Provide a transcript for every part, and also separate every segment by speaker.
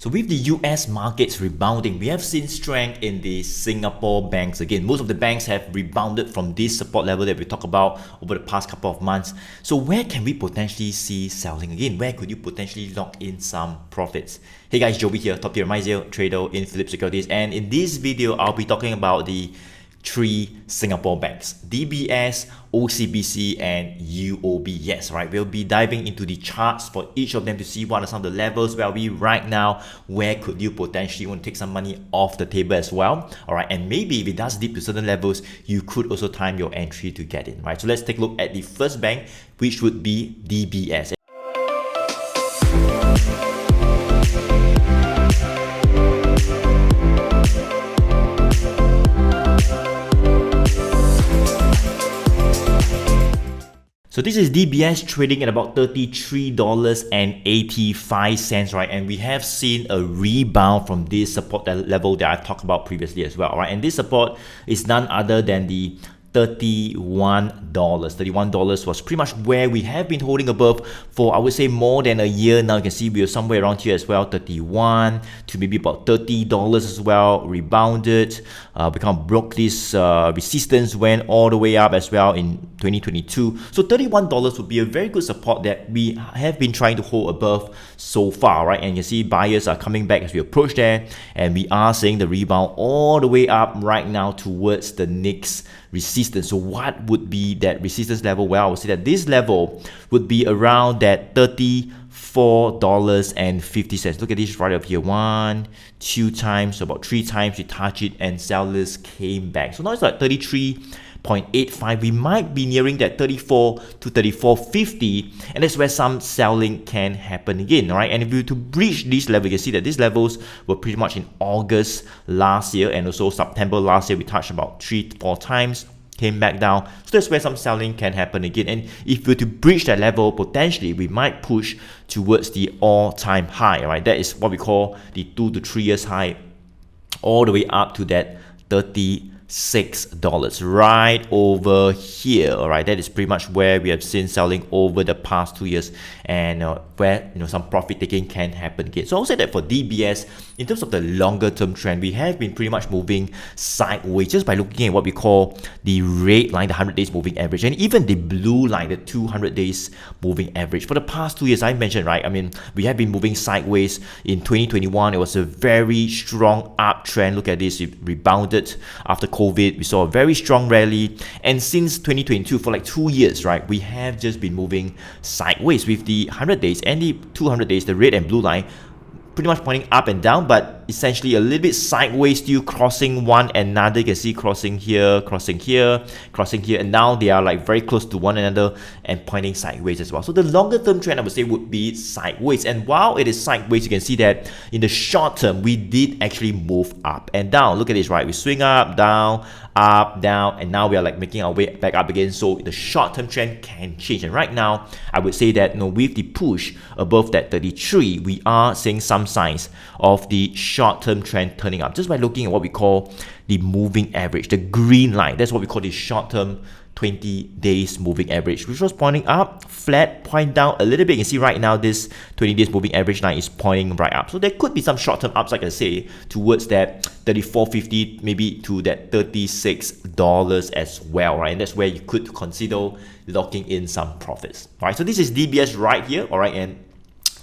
Speaker 1: So with the US markets rebounding, we have seen strength in the Singapore banks. Again, most of the banks have rebounded from this support level that we talked about over the past couple of months. So where can we potentially see selling again? Where could you potentially lock in some profits? Hey guys, Joey here, top tier MyZero trader in Phillip Securities. And in this video, I'll be talking about the three Singapore banks: DBS, OCBC, and UOB. Yes, right. We'll be diving into the charts for each of them to see what are some of the levels where we right now. Where could you potentially want to take some money off the table as well? All right, and maybe if it does dip to certain levels, you could also time your entry to get in. Right. So let's take a look at the first bank, which would be DBS. So this is DBS trading at about $33.85, right? And we have seen a rebound from this support level that I've talked about previously as well, right? And this support is none other than the $31. $31 was pretty much where we have been holding above for, I would say, more than a year now. You can see we are somewhere around here as well, 31 to maybe about $30 as well. Rebounded, we kind of broke this resistance, went all the way up as well in 2022. So $31 would be a very good support that we have been trying to hold above so far, right? And you see buyers are coming back as we approach there, and we are seeing the rebound all the way up right now towards the next resistance. So what would be that resistance level? Well, I would say that this level would be around that $34.50. Look at this right up here. 1, 2 times, about 3 times we touch it and sellers came back. So now it's like 33.85. We might be nearing that 34 to 34.50, and that's where some selling can happen again. All right, and if we were to breach this level, you can see that these levels were pretty much in August last year and also September last year. We touched about 3-4 times, came back down. So that's where some selling can happen again. And if we were to breach that level, potentially we might push towards the all-time high. Right, that is what we call the 2 to 3 years high, all the way up to that $36 right over here. All right, that is pretty much where we have seen selling over the past 2 years, and where some profit taking can happen again. So I'll say that for DBS, in terms of the longer term trend, we have been pretty much moving sideways just by looking at what we call the red line, the 100 days moving average, and even the blue line, the 200 days moving average. For the past 2 years, I mentioned, right, I mean, we have been moving sideways. In 2021, it was a very strong uptrend. Look at this, it rebounded after COVID. We saw a very strong rally, and since 2022, for like 2 years, right, we have just been moving sideways with the 100 days and the 200 days, the red and blue line, pretty much pointing up and down, but essentially a little bit sideways, still crossing one another. You can see crossing here, and now they are like very close to one another and pointing sideways as well. So the longer term trend, I would say, would be sideways. And while it is sideways, you can see that in the short term, we did actually move up and down. Look at this, right? We swing up, down, and now we are like making our way back up again. So the short term trend can change, and right now I would say that with the push above that 33, we are seeing some signs of the short term trend turning up just by looking at what we call the moving average, the green line. That's what we call the short term 20 days moving average, which was pointing up, flat, point down a little bit. You can see right now this 20 days moving average line is pointing right up. So there could be some short-term ups, like I say, towards that $34.50, maybe to that $36 as well, right? And that's where you could consider locking in some profits. All right, so this is DBS right here, all right, and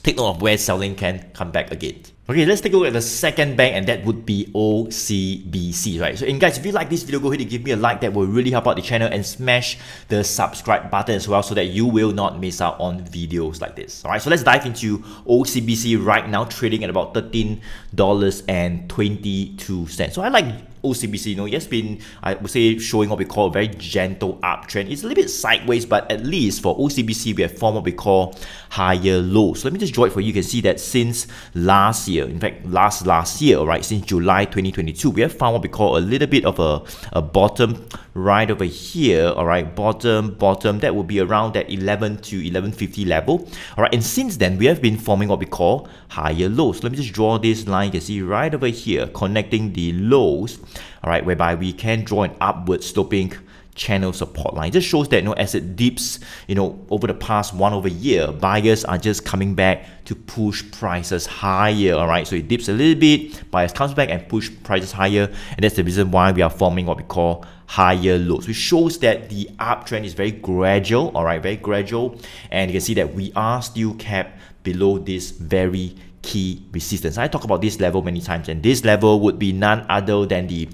Speaker 1: take note of where selling can come back again. Okay, let's take a look at the second bank, and that would be OCBC, right? So, and guys, if you like this video, go ahead and give me a like. That will really help out the channel, and smash the subscribe button as well so that you will not miss out on videos like this. All right, so let's dive into OCBC right now, trading at about $13.22. So I like OCBC, it has been, I would say, showing what we call a very gentle uptrend. It's a little bit sideways, but at least for OCBC, we have formed what we call higher lows. So let me just draw it for you. You can see that since last year, in fact, last year, right, since July 2022, we have found what we call a little bit of a bottom right over here, all right, bottom, that would be around that 11 to 11.50 level, all right, and since then, we have been forming what we call higher lows. So let me just draw this line. You can see right over here, connecting the lows, all right, whereby we can draw an upward sloping channel support line. It just shows that, as it dips, over the past one over year, buyers are just coming back to push prices higher. All right, so it dips a little bit, buyers comes back and push prices higher, and that's the reason why we are forming what we call higher lows, which shows that the uptrend is very gradual. All right, very gradual, and you can see that we are still capped below this very key resistance. I talk about this level many times, and this level would be none other than the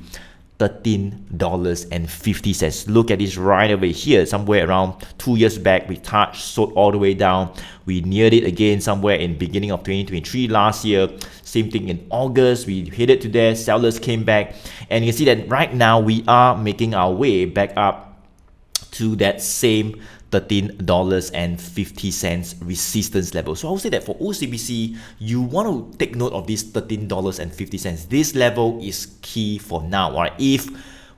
Speaker 1: $13.50. Look at this right over here, somewhere around 2 years back, we touched, sold all the way down. We neared it again somewhere in beginning of 2023 last year. Same thing in August, we hit it to there, sellers came back, and you can see that right now we are making our way back up to that same $13.50 resistance level. So I would say that for OCBC, you want to take note of this $13.50. This level is key for now. All right, if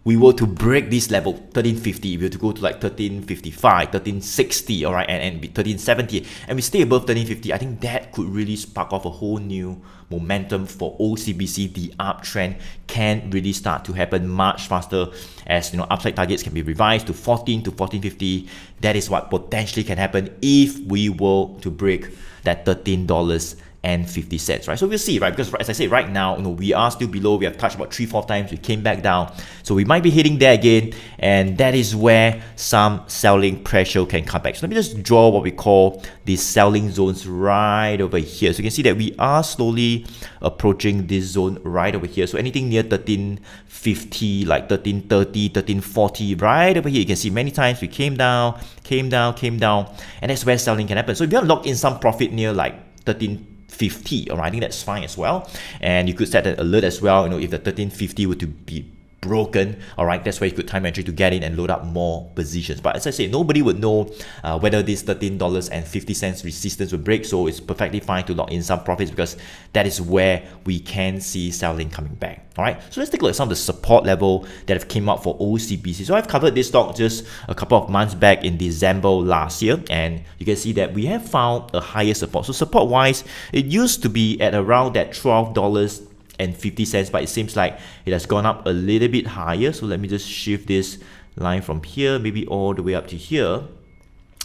Speaker 1: we were to break this level, 1350, we were to go to like 1355, 1360, all right, and 1370, and we stay above 1350, I think that could really spark off a whole new momentum for OCBC. The uptrend can really start to happen much faster, as upside targets can be revised to 14 to 1450. That is what potentially can happen if we were to break that $13.50, right? So we'll see, right? Because as I say, right now, we are still below. We have touched about 3-4 times. We came back down, so we might be hitting there again, and that is where some selling pressure can come back. So let me just draw what we call these selling zones right over here. So you can see that we are slowly approaching this zone right over here. So anything near 1350, like 1330, 1340, right over here, you can see many times we came down, and that's where selling can happen. So if you want to lock in some profit near like 1350, all right, I think that's fine as well. And you could set an alert as well, if the 1350 were to be broken, all right, that's where you could time entry to get in and load up more positions. But as I say, nobody would know whether this $13.50 resistance will break, so it's perfectly fine to lock in some profits, because that is where we can see selling coming back. All right, so let's take a look at some of the support level that have came up for OCBC. So I've covered this stock just a couple of months back in December last year, and you can see that we have found a higher support. So support wise, it used to be at around that $12.50, but it seems like it has gone up a little bit higher. So let me just shift this line from here, maybe all the way up to here.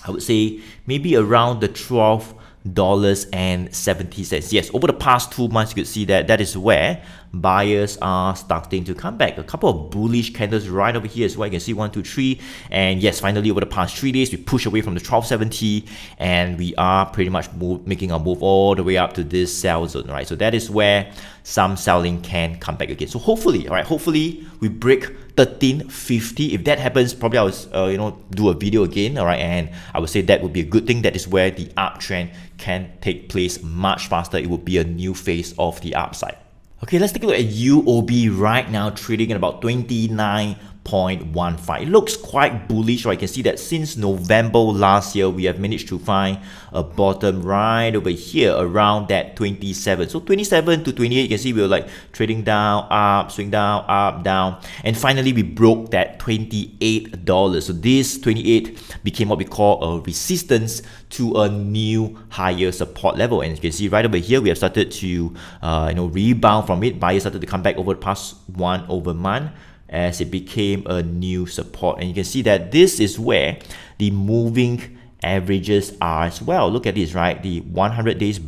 Speaker 1: I would say maybe around the $12.70. Yes, over the past 2 months, you could see that that is where buyers are starting to come back. A couple of bullish candles right over here as well. You can see 1, 2, 3, and yes, finally over the past 3 days, we push away from the 1270, and we are pretty much making our move all the way up to this sell zone, right? So that is where some selling can come back again. So hopefully, all right, hopefully we break 1350. If that happens, probably I will do a video again, all right, and I would say that would be a good thing. That is where the uptrend can take place much faster. It would be a new phase of the upside. Okay, let's take a look at UOB right now, trading at about 29.15. It looks quite bullish, right? You can see that since November last year, we have managed to find a bottom right over here around that 27. So 27 to 28, you can see we were like trading down, up, swing down, up, down, and finally we broke that $28. So this 28 became what we call a resistance to a new higher support level, and you can see right over here we have started to rebound from it. Buyers started to come back over the past month as it became a new support, and you can see that this is where the moving averages are as well. Look at this, right? The 100 days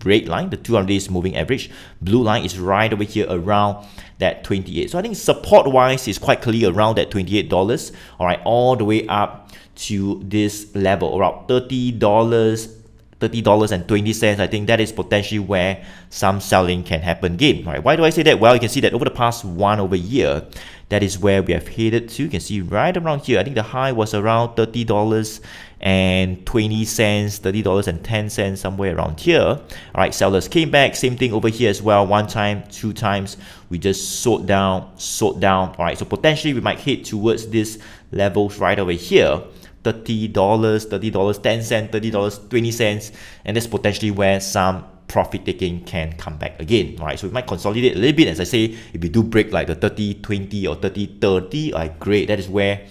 Speaker 1: red line, the 200 days moving average blue line is right over here around that 28. So I think support wise is quite clear around that $28, all right, all the way up to this level around $30.20. I think that is potentially where some selling can happen again. Right? Why do I say that? Well, you can see that over the past over year, that is where we have headed to. You can see right around here, I think the high was around $30.20, $30.10, somewhere around here. All right, sellers came back, same thing over here as well. 1 time, 2 times, we just sold down. All right, so potentially we might head towards this levels right over here. $30, $30.10, $30.20, and that's potentially where some profit taking can come back again. All right, so we might consolidate a little bit. As I say, if we do break like the 30-20 or 30-30, great. That is where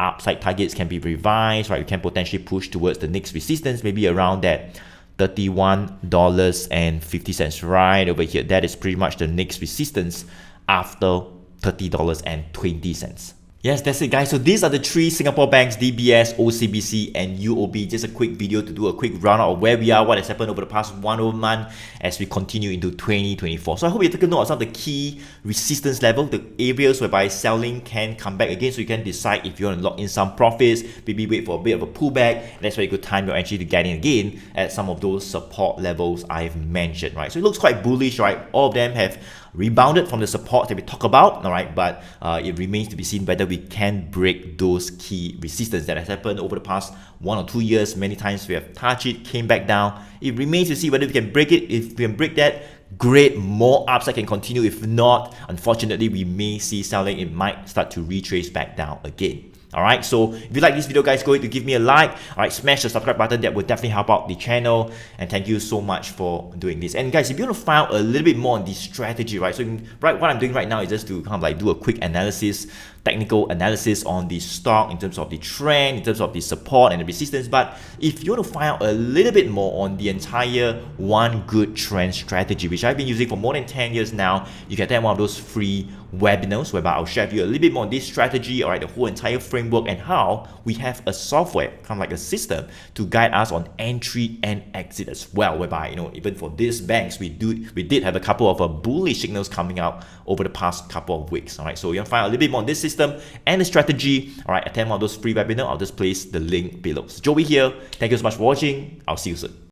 Speaker 1: upside targets can be revised, right? We can potentially push towards the next resistance, maybe around that $31.50 right over here. That is pretty much the next resistance after $30.20. Yes, that's it, guys. So these are the three Singapore banks: DBS, OCBC, and UOB. Just a quick video to do a quick roundup of where we are, what has happened over the past 1 month as we continue into 2024. So I hope you take a note of some of the key resistance level, the areas whereby selling can come back again, so you can decide if you want to lock in some profits, maybe wait for a bit of a pullback. That's where you could time your entry to get in again at some of those support levels I've mentioned, right? So it looks quite bullish, right? All of them have rebounded from the support that we talk about, all right, but it remains to be seen whether we can break those key resistance that has happened over the past 1 or 2 years. Many times we have touched it, came back down. It remains to see whether we can break it. If we can break that, great, more upside can continue. If not, unfortunately, we may see selling. It might start to retrace back down again. Alright, so if you like this video, guys, go ahead to give me a like. Alright, smash the subscribe button. That will definitely help out the channel. And thank you so much for doing this. And guys, if you want to find out a little bit more on this strategy, right? So what I'm doing right now is just to kind of like do a quick analysis, technical analysis on the stock in terms of the trend, in terms of the support and the resistance. But if you want to find out a little bit more on the entire one good trend strategy, which I've been using for more than 10 years now, you can attend one of those free webinars whereby I'll share with you a little bit more on this strategy, all right, the whole entire framework, and how we have a software, kind of like a system, to guide us on entry and exit as well, whereby, you know, even for these banks, we did have a couple of bullish signals coming out over the past couple of weeks. All right, so you want to find out a little bit more on this system and the strategy, all right, attend one of those free webinars. I'll just place the link below. So Joey here, thank you so much for watching. I'll see you soon.